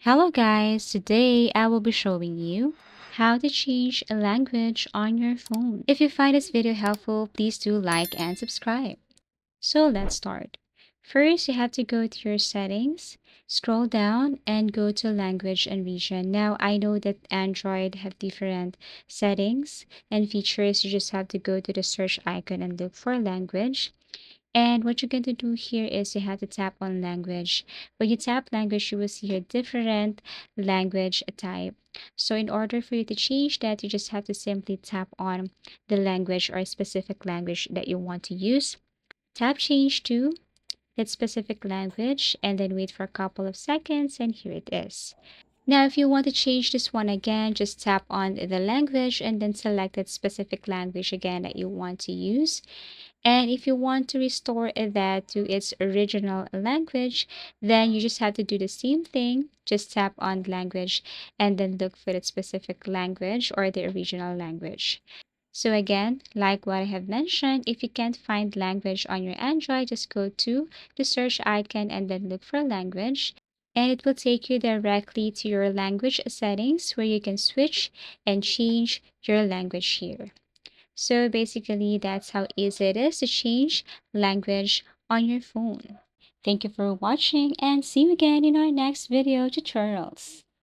Hello guys, today I will be showing you how to change a language on your phone. If you find this video helpful, please do like and subscribe. So let's start. First, you have to go to your settings, scroll down and go to language and region. Now, I know that Android have different settings and features. You just have to go to the search icon and look for language. And what you're going to do here is you have to tap on language. When you tap language, you will see a different language type. So in order for you to change that, you just have to simply tap on the language or specific language that you want to use. Tap change to that specific language and then wait for a couple of seconds and here it is. Now, if you want to change this one again, just tap on the language and then select that specific language again that you want to use. And if you want to restore that to its original language, then you just have to do the same thing. Just tap on language and then look for that specific language or the original language. So again, like what I have mentioned, if you can't find language on your Android, just go to the search icon and then look for language. And it will take you directly to your language settings where you can switch and change your language here. So basically, that's how easy it is to change language on your phone. Thank you for watching and see you again in our next video tutorials.